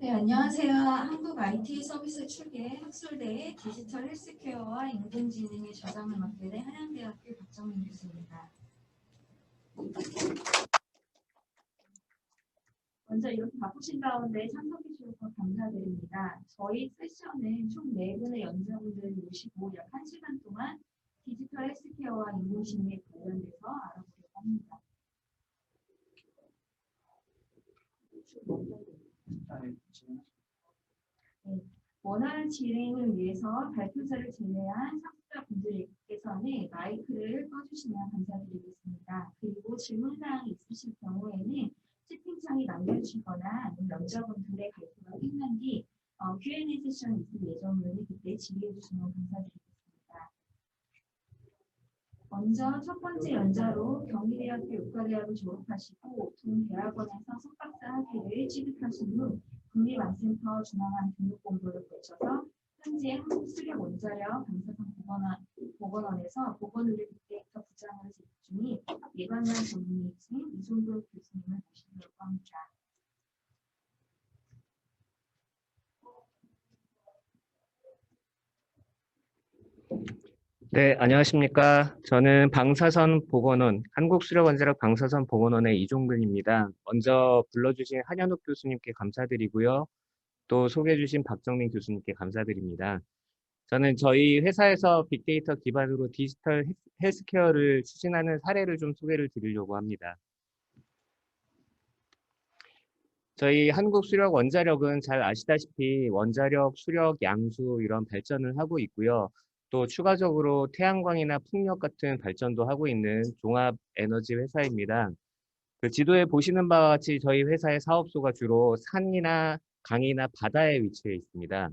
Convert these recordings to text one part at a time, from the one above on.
네, 안녕하세요. 한국 IT 서비스 축의 학술대의 디지털 헬스케어와 인공지능의 저장을 맡게 된 한양대학교 박정민 교수입니다. 먼저 이렇게 바쁘신 가운데 참석해 주셔서 감사드립니다. 저희 세션은 총 4분의 연주자분들을 모시고 약 1시간 동안 디지털 헬스케어와 인공지능에 관련돼서 알아보려고 합니다. 네, 원활한 진행을 위해서 발표자를 제외한 참석자분들께서는 마이크를 꺼주시면 감사드리겠습니다. 그리고 질문사항이 있으실 경우에는 채팅창에 남겨주시거나 연주자분들의 발표가 끝난 뒤 Q&A 세션이 있을 예정이니 그때 질의해 주시면 감사드리겠습니다. 먼저 첫 번째 연자로 경희대학교 의과대학을 졸업하시고 동대학원에서 석박사 학위를 취득하신 후 국립암센터 중앙암 등록 공부를 거쳐서 현재 한국수력원자력 방사선 보건원에서 보건의료 빅데이터 부장으로 재직 중인 예방암 전문의이신 이종도 교수님을 모시도록 합니다. 네, 안녕하십니까. 저는 방사선 보건원, 한국수력원자력 방사선 보건원의 이종근입니다. 먼저 불러주신 한현욱 교수님께 감사드리고요. 또 소개해주신 박정민 교수님께 감사드립니다. 저는 저희 회사에서 빅데이터 기반으로 디지털 헬스케어를 추진하는 사례를 좀 소개를 드리려고 합니다. 저희 한국수력원자력은 잘 아시다시피 원자력, 수력, 양수 이런 발전을 하고 있고요. 또 추가적으로 태양광이나 풍력 같은 발전도 하고 있는 종합 에너지 회사입니다. 그 지도에 보시는 바와 같이 저희 회사의 사업소가 주로 산이나 강이나 바다에 위치해 있습니다.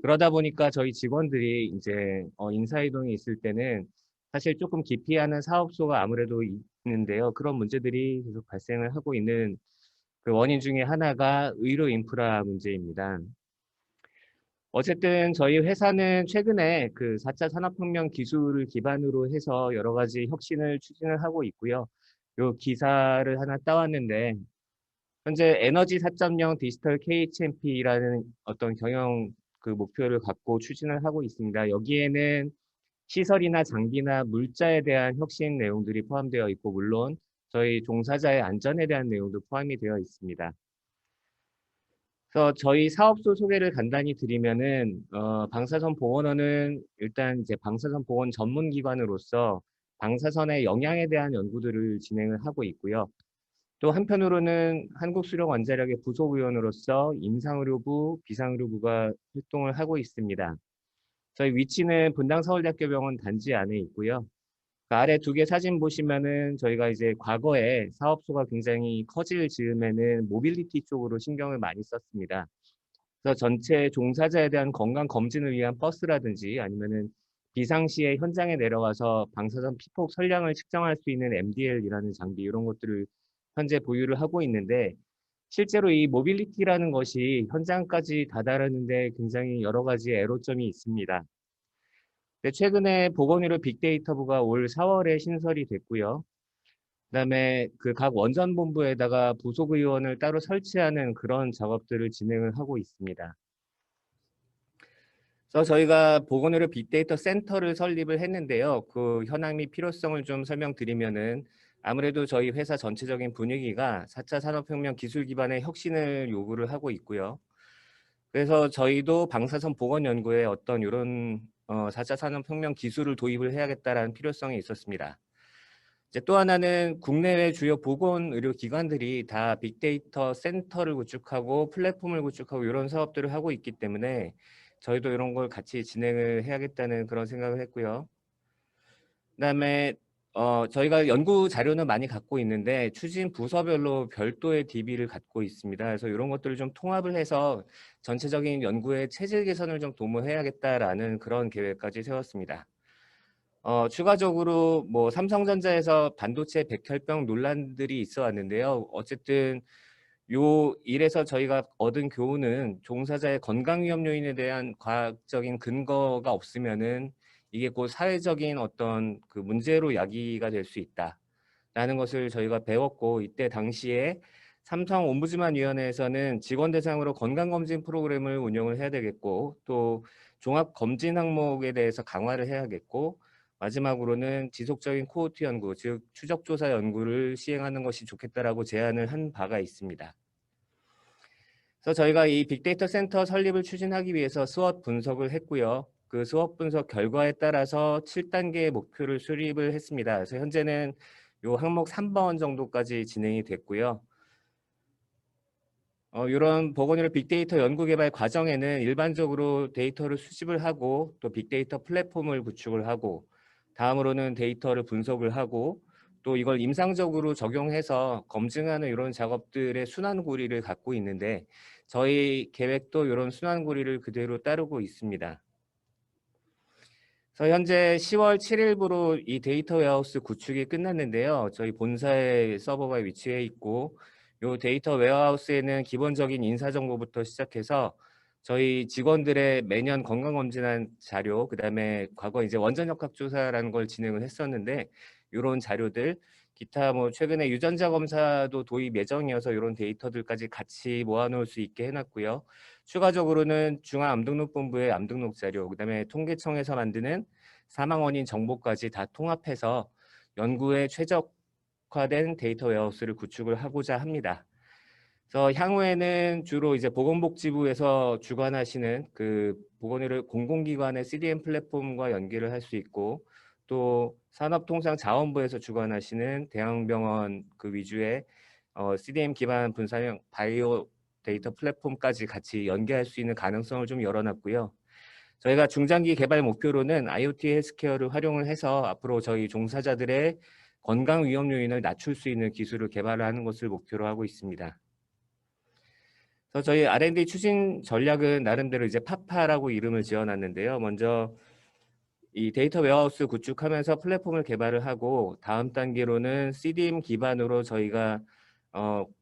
그러다 보니까 저희 직원들이 이제 인사이동이 있을 때는 사실 조금 기피하는 사업소가 아무래도 있는데요. 그런 문제들이 계속 발생을 하고 있는 그 원인 중에 하나가 의료 인프라 문제입니다. 어쨌든 저희 회사는 최근에 그 4차 산업혁명 기술을 기반으로 해서 여러 가지 혁신을 추진을 하고 있고요. 요 기사를 하나 따왔는데 현재 에너지 4.0 디지털 KHMP라는 어떤 경영 그 목표를 갖고 추진을 하고 있습니다. 여기에는 시설이나 장비나 물자에 대한 혁신 내용들이 포함되어 있고 물론 저희 종사자의 안전에 대한 내용도 포함이 되어 있습니다. 그래서 저희 사업소 소개를 간단히 드리면은 방사선 보건원은 일단 이제 방사선 보건 전문 기관으로서 방사선의 영향에 대한 연구들을 진행을 하고 있고요. 또 한편으로는 한국수력원자력의 부속위원으로서 임상의료부, 비상의료부가 활동을 하고 있습니다. 저희 위치는 분당 서울대학교병원 단지 안에 있고요. 그 아래 2개 사진 보시면은 저희가 이제 과거에 사업소가 굉장히 커질 즈음에는 모빌리티 쪽으로 신경을 많이 썼습니다. 그래서 전체 종사자에 대한 건강 검진을 위한 버스라든지 아니면은 비상시에 현장에 내려가서 방사선 피폭 선량을 측정할 수 있는 MDL이라는 장비 이런 것들을 현재 보유를 하고 있는데 실제로 이 모빌리티라는 것이 현장까지 다다르는데 굉장히 여러 가지 애로점이 있습니다. 최근에 보건의료 빅데이터부가 올 4월에 신설이 됐고요. 그다음에 그 각 원전본부에다가 부속의원을 따로 설치하는 그런 작업들을 진행을 하고 있습니다. 그래서 저희가 보건의료 빅데이터 센터를 설립을 했는데요. 그 현황 및 필요성을 좀 설명드리면은 아무래도 저희 회사 전체적인 분위기가 4차 산업혁명 기술 기반의 혁신을 요구를 하고 있고요. 그래서 저희도 방사선 보건 연구에 어떤 이런 4차 산업혁명 기술을 도입을 해야겠다라는 필요성이 있었습니다. 이제 또 하나는 국내외 주요 보건의료기관들이 다 빅데이터 센터를 구축하고 플랫폼을 구축하고 이런 사업들을 하고 있기 때문에 저희도 이런 걸 같이 진행을 해야겠다는 그런 생각을 했고요. 그다음에 저희가 연구 자료는 많이 갖고 있는데 추진 부서별로 별도의 DB를 갖고 있습니다. 그래서 이런 것들을 좀 통합을 해서 전체적인 연구의 체질 개선을 좀 도모해야겠다라는 그런 계획까지 세웠습니다. 추가적으로 뭐 삼성전자에서 반도체 백혈병 논란들이 있어 왔는데요. 어쨌든 요 일에서 저희가 얻은 교훈은 종사자의 건강 위험 요인에 대한 과학적인 근거가 없으면은 이게 곧 사회적인 어떤 그 문제로 야기가 될 수 있다라는 것을 저희가 배웠고 이때 당시에 삼성 옴부즈만위원회에서는 직원 대상으로 건강검진 프로그램을 운영을 해야 되겠고, 또 종합검진 항목에 대해서 강화를 해야겠고, 마지막으로는 지속적인 코호트 연구, 즉 추적조사 연구를 시행하는 것이 좋겠다라고 제안을 한 바가 있습니다. 그래서 저희가 이 빅데이터 센터 설립을 추진하기 위해서 스웍 분석을 했고요. 그 스웍 분석 결과에 따라서 7단계의 목표를 수립을 했습니다. 그래서 현재는 요 항목 3번 정도까지 진행이 됐고요. 이런 보건의료 빅데이터 연구개발 과정에는 일반적으로 데이터를 수집을 하고 또 빅데이터 플랫폼을 구축을 하고 다음으로는 데이터를 분석을 하고 또 이걸 임상적으로 적용해서 검증하는 이런 작업들의 순환고리를 갖고 있는데 저희 계획도 이런 순환고리를 그대로 따르고 있습니다. 그래서 현재 10월 7일부로 이 데이터 웨어하우스 구축이 끝났는데요. 저희 본사의 서버가 위치해 있고 이 데이터 웨어하우스에는 기본적인 인사 정보부터 시작해서 저희 직원들의 매년 건강검진한 자료, 그다음에 과거 이제 원전 역학 조사라는 걸 진행을 했었는데 이런 자료들, 기타 뭐 최근에 유전자 검사도 도입 예정이어서 이런 데이터들까지 같이 모아놓을 수 있게 해놨고요. 추가적으로는 중앙암등록본부의 암등록 자료, 그다음에 통계청에서 만드는 사망 원인 정보까지 다 통합해서 연구에 최적화된 데이터 웨어하우스를 구축을 하고자 합니다. 그래서 향후에는 주로 이제 보건복지부에서 주관하시는 그 보건의료 공공기관의 CDM 플랫폼과 연계를 할 수 있고 또 산업통상자원부에서 주관하시는 대형병원 그 위주의 CDM 기반 분산형 바이오 데이터 플랫폼까지 같이 연계할 수 있는 가능성을 좀 열어놨고요. 저희가 중장기 개발 목표로는 IoT 헬스케어를 활용을 해서 앞으로 저희 종사자들의 건강 위험 요인을 낮출 수 있는 기술을 개발하는 것을 목표로 하고 있습니다. 그래서 저희 R&D 추진 전략은 나름대로 이제 파파라고 이름을 지어놨는데요. 먼저 이 데이터 웨어하우스 구축하면서 플랫폼을 개발을 하고 다음 단계로는 CDM 기반으로 저희가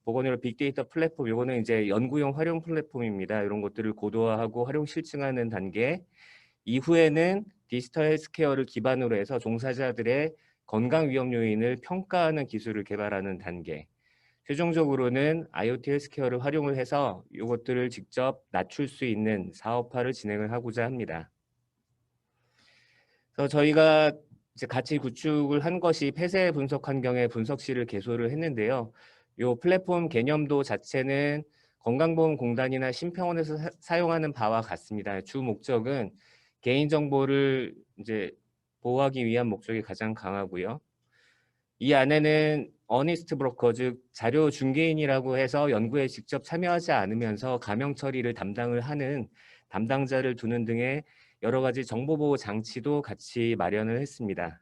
보건의료 빅데이터 플랫폼, 요거는 이제 연구용 활용 플랫폼입니다. 이런 것들을 고도화하고 활용 실증하는 단계. 이후에는 디지털 헬스케어를 기반으로 해서 종사자들의 건강 위험 요인을 평가하는 기술을 개발하는 단계. 최종적으로는 IoT 헬스케어를 활용을 해서 이것들을 직접 낮출 수 있는 사업화를 진행을 하고자 합니다. 그래서 저희가 이제 같이 구축을 한 것이 폐쇄 분석 환경의 분석실을 개소를 했는데요. 이 플랫폼 개념도 자체는 건강보험공단이나 심평원에서 사용하는 바와 같습니다. 주 목적은 개인정보를 이제 보호하기 위한 목적이 가장 강하고요. 이 안에는 어니스트 브로커, 즉 자료 중개인이라고 해서 연구에 직접 참여하지 않으면서 가명 처리를 담당을 하는 담당자를 두는 등의 여러 가지 정보보호 장치도 같이 마련을 했습니다.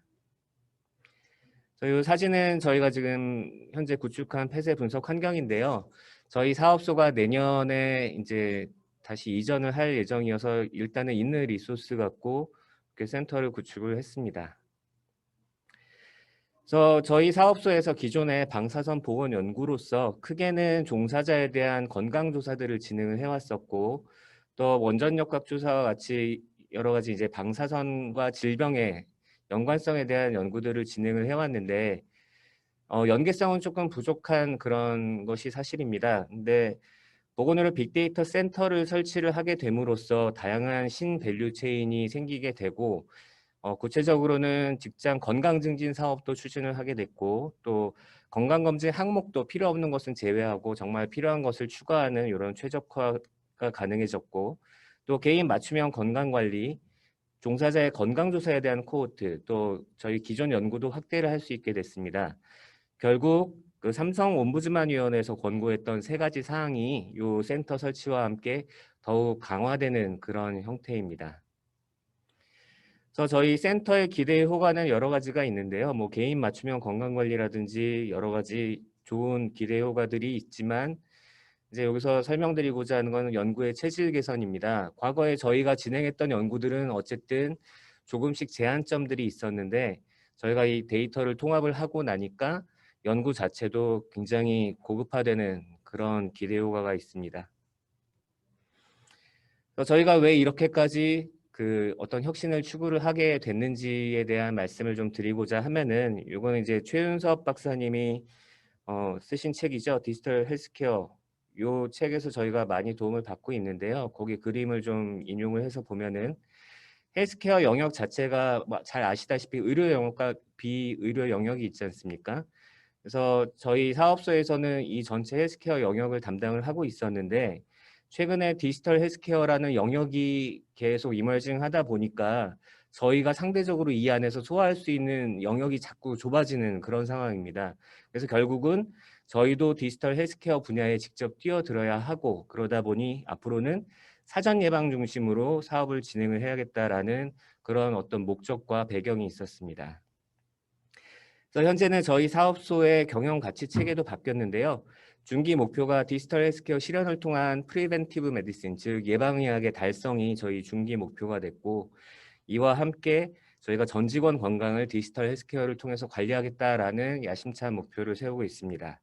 이 사진은 저희가 지금 현재 구축한 폐쇄 분석 환경인데요. 저희 사업소가 내년에 이제 다시 이전을 할 예정이어서 일단은 있는 리소스 갖고 이렇게 센터를 구축을 했습니다. 그래서 저희 사업소에서 기존의 방사선 보건 연구로서 크게는 종사자에 대한 건강 조사들을 진행을 해왔었고 또 원전 역학 조사와 같이 여러 가지 이제 방사선과 질병의 연관성에 대한 연구들을 진행을 해왔는데 연계성은 조금 부족한 그런 것이 사실입니다. 근데 보건의료 빅데이터 센터를 설치를 하게 됨으로써 다양한 신밸류 체인이 생기게 되고 구체적으로는 직장 건강 증진 사업도 추진을 하게 됐고 또 건강검진 항목도 필요 없는 것은 제외하고 정말 필요한 것을 추가하는 이런 최적화가 가능해졌고 또 개인 맞춤형 건강관리, 종사자의 건강조사에 대한 코호트, 또 저희 기존 연구도 확대를 할 수 있게 됐습니다. 결국 그 삼성 옴부즈만위원회에서 권고했던 3가지 사항이 이 센터 설치와 함께 더욱 강화되는 그런 형태입니다. 그래서 저희 센터의 기대 효과는 여러 가지가 있는데요. 뭐 개인 맞춤형 건강관리라든지 여러 가지 좋은 기대 효과들이 있지만 이제 여기서 설명드리고자 하는 것은 연구의 체질 개선입니다. 과거에 저희가 진행했던 연구들은 어쨌든 조금씩 제한점들이 있었는데 저희가 이 데이터를 통합을 하고 나니까 연구 자체도 굉장히 고급화되는 그런 기대 효과가 있습니다. 그래서 저희가 왜 이렇게까지 그 어떤 혁신을 추구를 하게 됐는지에 대한 말씀을 좀 드리고자 하면은 이거는 이제 최윤섭 박사님이 쓰신 책이죠. 디지털 헬스케어. 요 책에서 저희가 많이 도움을 받고 있는데요. 거기 그림을 좀 인용을 해서 보면은 헬스케어 영역 자체가 잘 아시다시피 의료 영역과 비의료 영역이 있지 않습니까? 그래서 저희 사업소에서는 이 전체 헬스케어 영역을 담당을 하고 있었는데 최근에 디지털 헬스케어라는 영역이 계속 이머징 하다 보니까 저희가 상대적으로 이 안에서 소화할 수 있는 영역이 자꾸 좁아지는 그런 상황입니다. 그래서 결국은 저희도 디지털 헬스케어 분야에 직접 뛰어들어야 하고 그러다 보니 앞으로는 사전 예방 중심으로 사업을 진행을 해야겠다라는 그런 어떤 목적과 배경이 있었습니다. 그래서 현재는 저희 사업소의 경영 가치 체계도 바뀌었는데요. 중기 목표가 디지털 헬스케어 실현을 통한 프리벤티브 메디신, 즉 예방의학의 달성이 저희 중기 목표가 됐고 이와 함께 저희가 전 직원 건강을 디지털 헬스케어를 통해서 관리하겠다라는 야심찬 목표를 세우고 있습니다.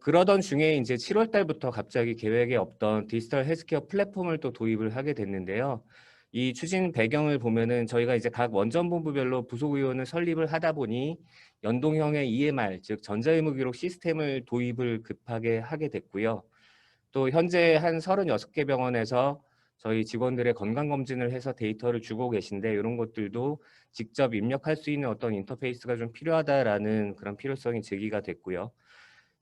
그러던 중에 이제 7월 달부터 갑자기 계획에 없던 디지털 헬스케어 플랫폼을 또 도입을 하게 됐는데요. 이 추진 배경을 보면은 저희가 이제 각 원전본부별로 부속의원을 설립을 하다 보니 연동형의 EMR, 즉 전자의무기록 시스템을 도입을 급하게 하게 됐고요. 또 현재 한 36개 병원에서 저희 직원들의 건강검진을 해서 데이터를 주고 계신데 이런 것들도 직접 입력할 수 있는 어떤 인터페이스가 좀 필요하다라는 그런 필요성이 제기가 됐고요.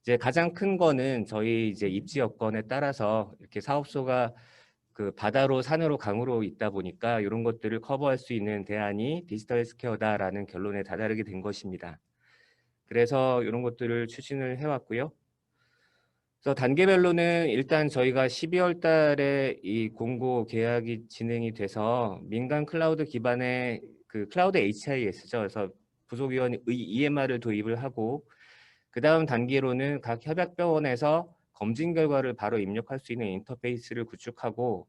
이제 가장 큰 거는 저희 이제 입지 여건에 따라서 이렇게 사업소가 그 바다로 산으로 강으로 있다 보니까 이런 것들을 커버할 수 있는 대안이 디지털 헬스케어다라는 결론에 다다르게 된 것입니다. 그래서 이런 것들을 추진을 해왔고요. 그래서 단계별로는 일단 저희가 12월 달에 이 공고 계약이 진행이 돼서 민간 클라우드 기반의 그 클라우드 HIS죠. 그래서 부속위원회 EMR을 도입을 하고 그 다음 단계로는 각 협약병원에서 검진 결과를 바로 입력할 수 있는 인터페이스를 구축하고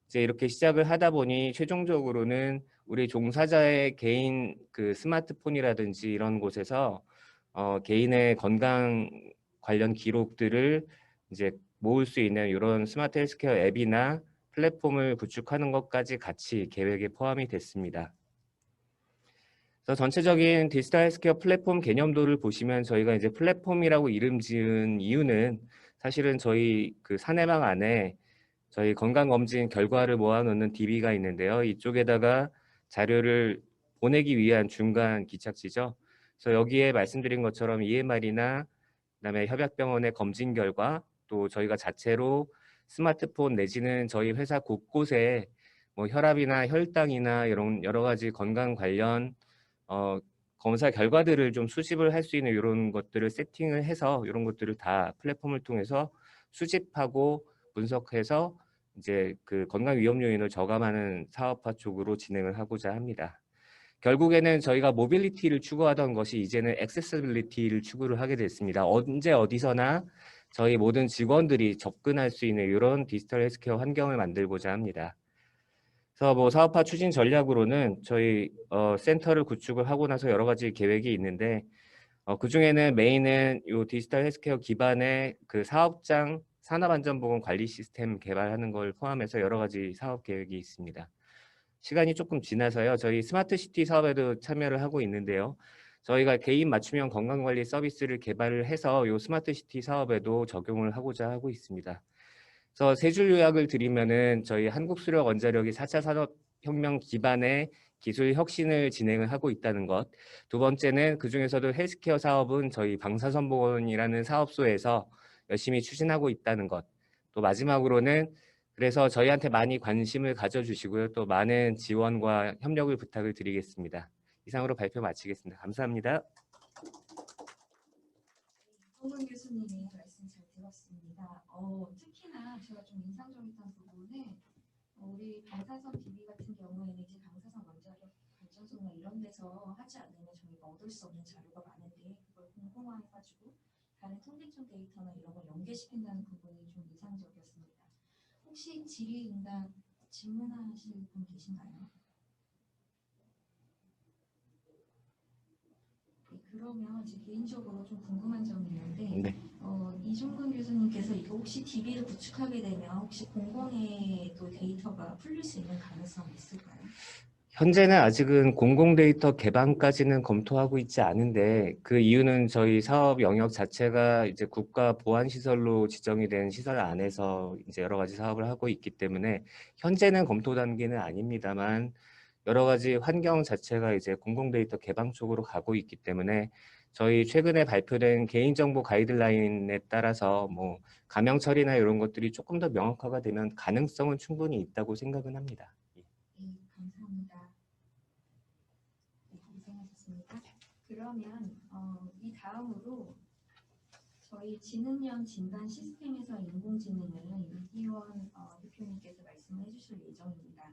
이제 이렇게 시작을 하다 보니 최종적으로는 우리 종사자의 개인 그 스마트폰이라든지 이런 곳에서 개인의 건강 관련 기록들을 이제 모을 수 있는 이런 스마트 헬스케어 앱이나 플랫폼을 구축하는 것까지 같이 계획에 포함이 됐습니다. 그래서 전체적인 디지털 헬스케어 플랫폼 개념도를 보시면 저희가 이제 플랫폼이라고 이름 지은 이유는 사실은 저희 그 사내방 안에 저희 건강검진 결과를 모아놓는 DB가 있는데요. 이쪽에다가 자료를 보내기 위한 중간 기착지죠. 그래서 여기에 말씀드린 것처럼 EMR이나 그다음에 협약병원의 검진 결과 또 저희가 자체로 스마트폰 내지는 저희 회사 곳곳에 뭐 혈압이나 혈당이나 이런 여러 가지 건강 관련 검사 결과들을 좀 수집을 할 수 있는 이런 것들을 세팅을 해서 이런 것들을 다 플랫폼을 통해서 수집하고 분석해서 이제 그 건강 위험 요인을 저감하는 사업화 쪽으로 진행을 하고자 합니다. 결국에는 저희가 모빌리티를 추구하던 것이 이제는 액세서빌리티를 추구를 하게 됐습니다. 언제 어디서나 저희 모든 직원들이 접근할 수 있는 이런 디지털 헬스케어 환경을 만들고자 합니다. 그래서 뭐 사업화 추진 전략으로는 저희 센터를 구축을 하고 나서 여러 가지 계획이 있는데 그중에는 메인은 요 디지털 헬스케어 기반의 그 사업장 산업안전보건 관리 시스템 개발하는 걸 포함해서 여러 가지 사업 계획이 있습니다. 시간이 조금 지나서요. 저희 스마트시티 사업에도 참여를 하고 있는데요. 저희가 개인 맞춤형 건강관리 서비스를 개발을 해서 요 스마트시티 사업에도 적용을 하고자 하고 있습니다. 그래서 세 줄 요약을 드리면은 저희 한국수력원자력이 4차 산업혁명 기반의 기술 혁신을 진행을 하고 있다는 것. 두 번째는 그중에서도 헬스케어 사업은 저희 방사선보건이라는 사업소에서 열심히 추진하고 있다는 것. 또 마지막으로는 그래서 저희한테 많이 관심을 가져주시고요. 또 많은 지원과 협력을 부탁을 드리겠습니다. 이상으로 발표 마치겠습니다. 감사합니다. 이동근 교수님의 말씀 잘 들었습니다. 특히나 제가 좀 인상적이었던 부분은 우리 방사선 DB 같은 경우에는 이제 방사선 원자력 발전소나 이런 데서 하지 않으면 저희가 얻을 수 없는 자료가 많은데 그걸 공공화해가지고 다른 통계청 데이터나 이런 걸 연계시킨다는 부분이 좀 인상적이었습니다. 혹시 질의응답 질문하실 분 계신가요? 네, 그러면 제 개인적으로 좀 궁금한 점이 있는데 네. 이종근 교수님께서 이거 혹시 DB를 구축하게 되면 혹시 공공의 또 데이터가 풀릴 수 있는 가능성이 있을까요? 현재는 아직은 공공데이터 개방까지는 검토하고 있지 않은데 그 이유는 저희 사업 영역 자체가 이제 국가 보안 시설로 지정이 된 시설 안에서 이제 여러 가지 사업을 하고 있기 때문에 현재는 검토 단계는 아닙니다만 여러 가지 환경 자체가 이제 공공데이터 개방 쪽으로 가고 있기 때문에 저희 최근에 발표된 개인정보 가이드라인에 따라서 뭐 가명 처리나 이런 것들이 조금 더 명확화가 되면 가능성은 충분히 있다고 생각은 합니다. 네, 감사합니다. 네, 고생하셨습니다. 그러면 이 다음으로 저희 지능형 진단 시스템에서 인공지능을 이기원 대표님께서 말씀해 주실 예정입니다.